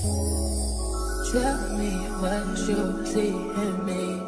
Tell me what you see in me.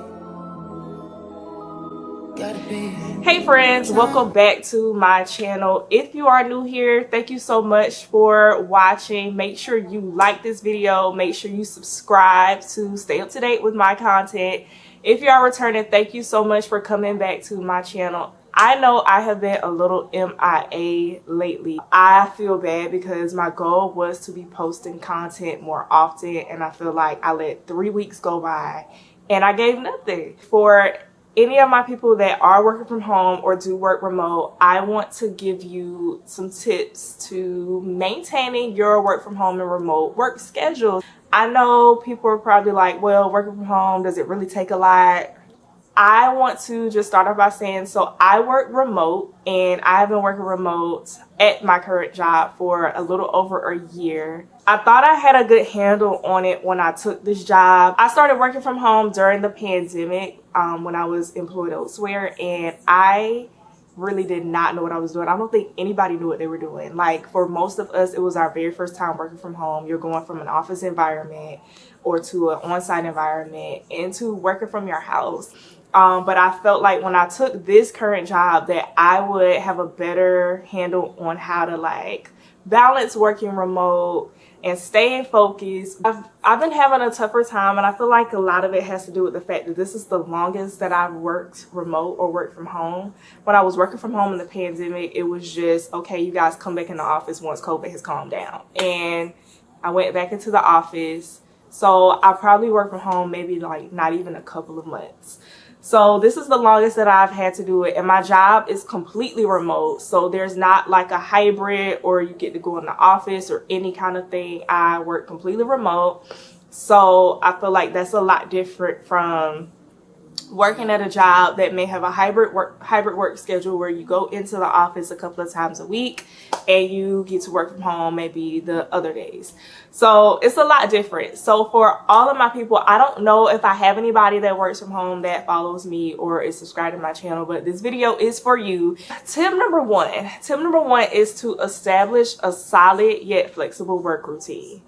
Gotta be. Hey friends, welcome back to my channel. If you are new here, thank you so much for watching. Make sure you like this video. Make sure you subscribe to stay up to date with my content. If you are returning, thank you so much for coming back to my channel. I know I have been a little MIA lately. I feel bad because my goal was to be posting content more often, and I feel like I let 3 weeks go by and I gave nothing. For any of my people that are working from home or do work remote, I want to give you some tips to maintaining your work from home and remote work schedule. I know people are probably like, well, working from home, does it really take a lot? I want to just start off by saying, so I work remote, and I've been working remote at my current job for a little over a year. I thought I had a good handle on it when I took this job. I started working from home during the pandemic when I was employed elsewhere, and I really did not know what I was doing. I don't think anybody knew what they were doing. Like, for most of us, it was our very first time working from home. You're going from an office environment or to an on-site environment into working from your house. But I felt like when I took this current job that I would have a better handle on how to like balance working remote and staying focused. I've been having a tougher time, and I feel like a lot of it has to do with the fact that this is the longest that I've worked remote or worked from home. When I was working from home in the pandemic, it was just, okay, you guys come back in the office once COVID has calmed down. And I went back into the office. So I probably worked from home maybe like not even a couple of months. So this is the longest that I've had to do it, and my job is completely remote. So there's not like a hybrid or you get to go in the office or any kind of thing. I work completely remote. So I feel like that's a lot different from working at a job that may have a hybrid work schedule where you go into the office a couple of times a week and you get to work from home maybe the other days. So it's a lot different. So for all of my people, I don't know if I have anybody that works from home that follows me or is subscribed to my channel, but this video is for you. Tip number one is to establish a solid yet flexible work routine.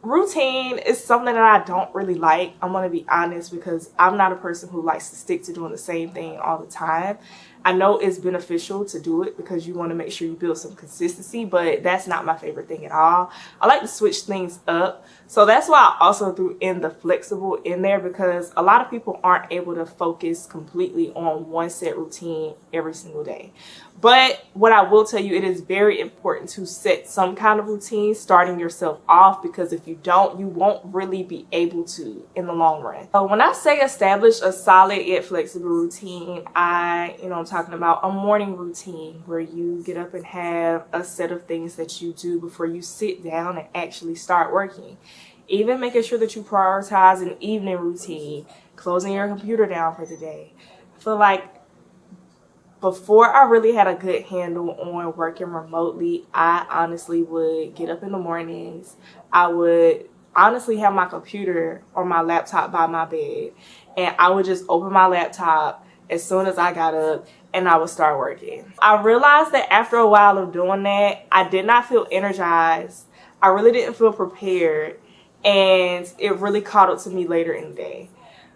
Routine is something that I don't really like. I'm going to be honest, because I'm not a person who likes to stick to doing the same thing all the time. I know it's beneficial to do it because you want to make sure you build some consistency, but that's not my favorite thing at all. I like to switch things up. So that's why I also threw in the flexible in there, because a lot of people aren't able to focus completely on one set routine every single day. But what I will tell you, it is very important to set some kind of routine starting yourself off, because if you don't, you won't really be able to in the long run. So when I say establish a solid yet flexible routine, I'm talking about a morning routine where you get up and have a set of things that you do before you sit down and actually start working. Even making sure that you prioritize an evening routine, closing your computer down for the day. I feel like before I really had a good handle on working remotely, I honestly would get up in the mornings. I would honestly have my computer or my laptop by my bed, and I would just open my laptop as soon as I got up and I would start working. I realized that after a while of doing that, I did not feel energized. I really didn't feel prepared, and it really caught up to me later in the day.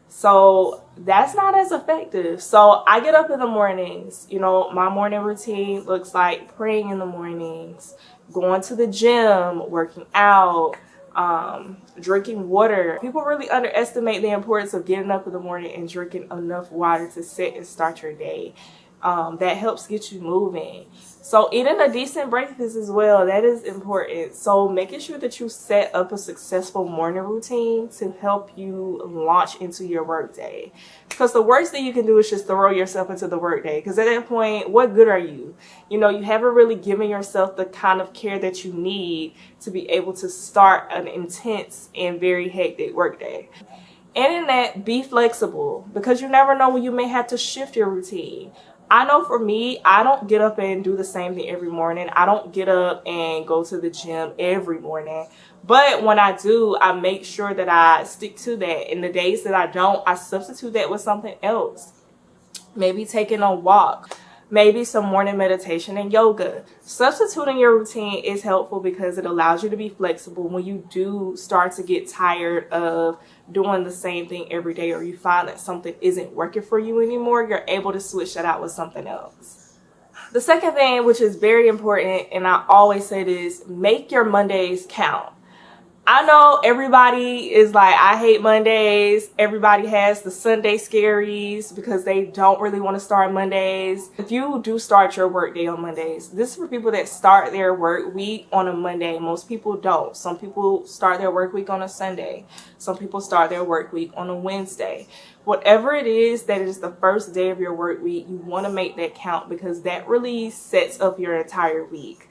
So that's not as effective. So I get up in the mornings. My morning routine looks like praying in the mornings, going to the gym, working out, drinking water. People really underestimate the importance of getting up in the morning and drinking enough water to set and start your day. That helps get you moving. So eating a decent breakfast as well, that is important. So making sure that you set up a successful morning routine to help you launch into your workday. Because the worst thing you can do is just throw yourself into the workday. Because at that point, what good are you? You haven't really given yourself the kind of care that you need to be able to start an intense and very hectic workday. And in that, be flexible, because you never know when you may have to shift your routine. I know for me, I don't get up and do the same thing every morning. I don't get up and go to the gym every morning. But when I do, I make sure that I stick to that. In the days that I don't, I substitute that with something else. Maybe taking a walk. maybe some morning meditation and yoga. Substituting your routine is helpful because it allows you to be flexible when you do start to get tired of doing the same thing every day, or you find that something isn't working for you anymore. You're able to switch that out with something else. The second thing, which is very important, and I always say this, make your Mondays count. I know everybody is like, I hate Mondays. Everybody has the Sunday scaries because they don't really want to start Mondays. If you do start your work day on Mondays, this is for people that start their work week on a Monday. Most people don't. Some people start their work week on a Sunday. Some people start their work week on a Wednesday. Whatever it is that is the first day of your work week, you want to make that count because that really sets up your entire week.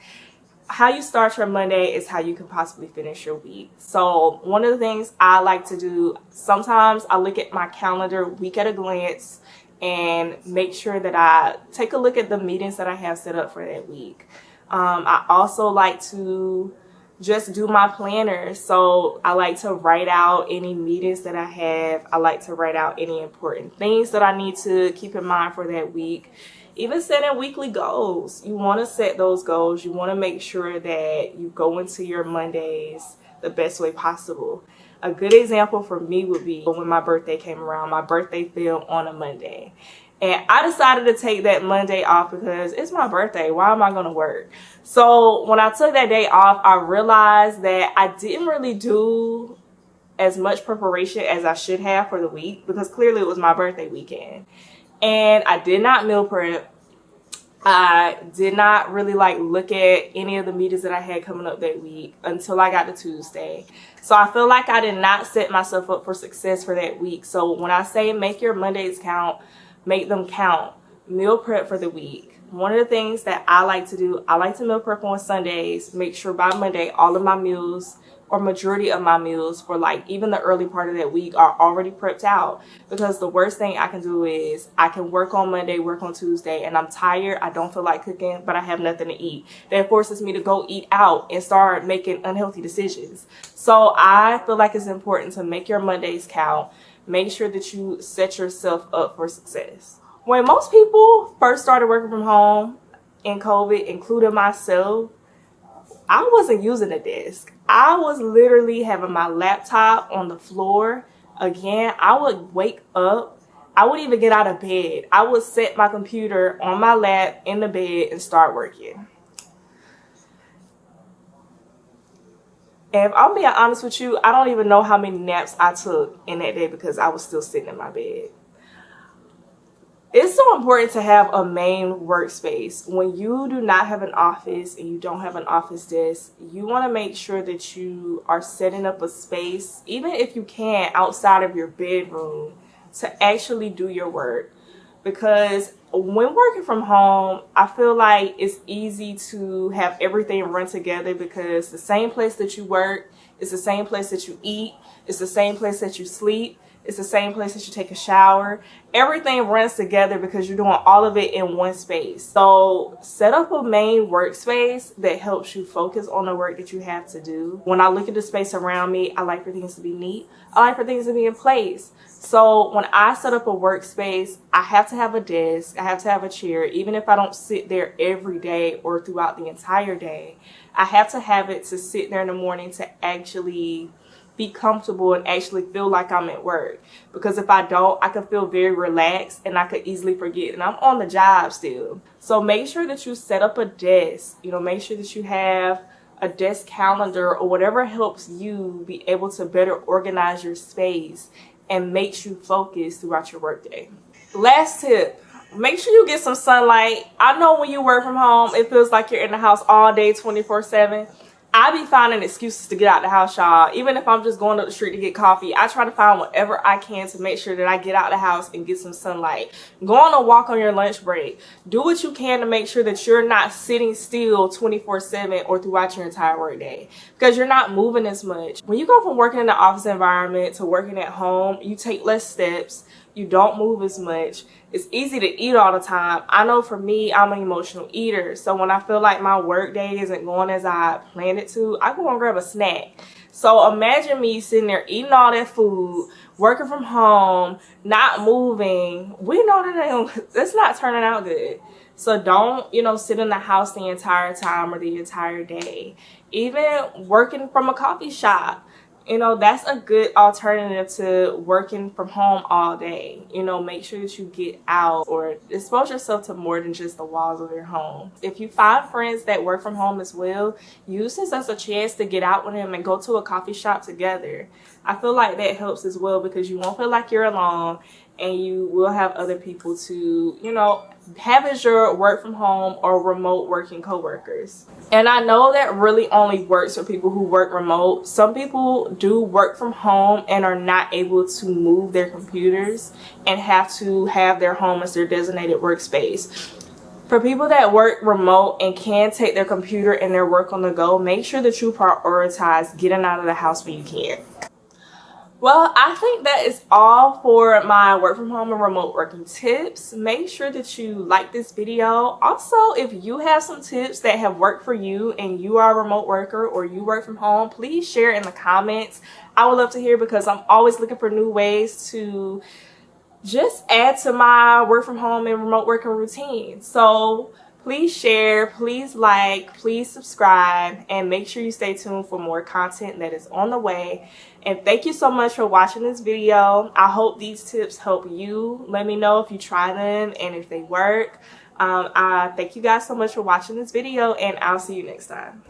How you start your Monday is how you can possibly finish your week. So one of the things I like to do, sometimes I look at my calendar week at a glance and make sure that I take a look at the meetings that I have set up for that week. I also like to just do my planner. So I like to write out any meetings that I have. I like to write out any important things that I need to keep in mind for that week. Even setting weekly goals. You want to set those goals. You want to make sure that you go into your Mondays the best way possible. A good example for me would be when my birthday came around. My birthday fell on a Monday. And I decided to take that Monday off because it's my birthday. Why am I going to work? So when I took that day off, I realized that I didn't really do as much preparation as I should have for the week because clearly it was my birthday weekend. And I did not meal prep. I did not really look at any of the meetings that I had coming up that week until I got to Tuesday. So I feel like I did not set myself up for success for that week. So when I say make your Mondays count, make them count. Meal prep for the week. One of the things that I like to do, I like to meal prep on Sundays. Make sure by Monday all of my meals or majority of my meals for even the early part of that week are already prepped out, because the worst thing I can do is I can work on Monday, work on Tuesday, and I'm tired, I don't feel like cooking, but I have nothing to eat. That forces me to go eat out and start making unhealthy decisions. So I feel like it's important to make your Mondays count. Make sure that you set yourself up for success. When most people first started working from home in COVID, including myself, I wasn't using a desk. I was literally having my laptop on the floor. Again, I would wake up. I wouldn't even get out of bed. I would set my computer on my lap in the bed and start working. And if I'm being honest with you, I don't even know how many naps I took in that day because I was still sitting in my bed. It's so important to have a main workspace. When you do not have an office and you don't have an office desk, you want to make sure that you are setting up a space, even if you can, outside of your bedroom, to actually do your work. Because when working from home, I feel like it's easy to have everything run together because the same place that you work is the same place that you eat, it's the same place that you sleep. It's the same place that you take a shower. Everything runs together because you're doing all of it in one space. So set up a main workspace that helps you focus on the work that you have to do. When I look at the space around me, I like for things to be neat. I like for things to be in place. So when I set up a workspace, I have to have a desk. I have to have a chair. Even if I don't sit there every day or throughout the entire day, I have to have it to sit there in the morning to actually be comfortable and actually feel like I'm at work. Because if I don't, I can feel very relaxed and I could easily forget, and I'm on the job still. So make sure that you set up a desk. Make sure that you have a desk calendar or whatever helps you be able to better organize your space and makes you focus throughout your workday. Last tip, make sure you get some sunlight. I know when you work from home, it feels like you're in the house all day 24/7. I be finding excuses to get out the house, y'all. Even if I'm just going up the street to get coffee, I try to find whatever I can to make sure that I get out the house and get some sunlight. Go on a walk on your lunch break. Do what you can to make sure that you're not sitting still 24/7 or throughout your entire workday, because you're not moving as much. When you go from working in the office environment to working at home, you take less steps. You don't move as much. It's easy to eat all the time. I know for me, I'm an emotional eater. So when I feel like my work day isn't going as I planned it to, I go and grab a snack. So imagine me sitting there eating all that food, working from home, not moving. We know that that's not turning out good. So don't, you know, sit in the house the entire time or the entire day. Even working from a coffee shop, you know, that's a good alternative to working from home all day. You know, make sure that you get out or expose yourself to more than just the walls of your home. If you find friends that work from home as well, use this as a chance to get out with them and go to a coffee shop together. I feel like that helps as well because you won't feel like you're alone, and you will have other people to, you know, have as your work from home or remote working coworkers. And I know that really only works for people who work remote. Some people do work from home and are not able to move their computers and have to have their home as their designated workspace. For people that work remote and can take their computer and their work on the go, make sure that you prioritize getting out of the house when you can. Well, I think that is all for my work from home and remote working tips. Make sure that you like this video. Also, if you have some tips that have worked for you and you are a remote worker or you work from home, please share in the comments. I would love to hear because I'm always looking for new ways to just add to my work from home and remote working routine. So please share, please like, please subscribe, and make sure you stay tuned for more content that is on the way. And thank you so much for watching this video. I hope these tips help you. Let me know if you try them and if they work. I thank you guys so much for watching this video, and I'll see you next time.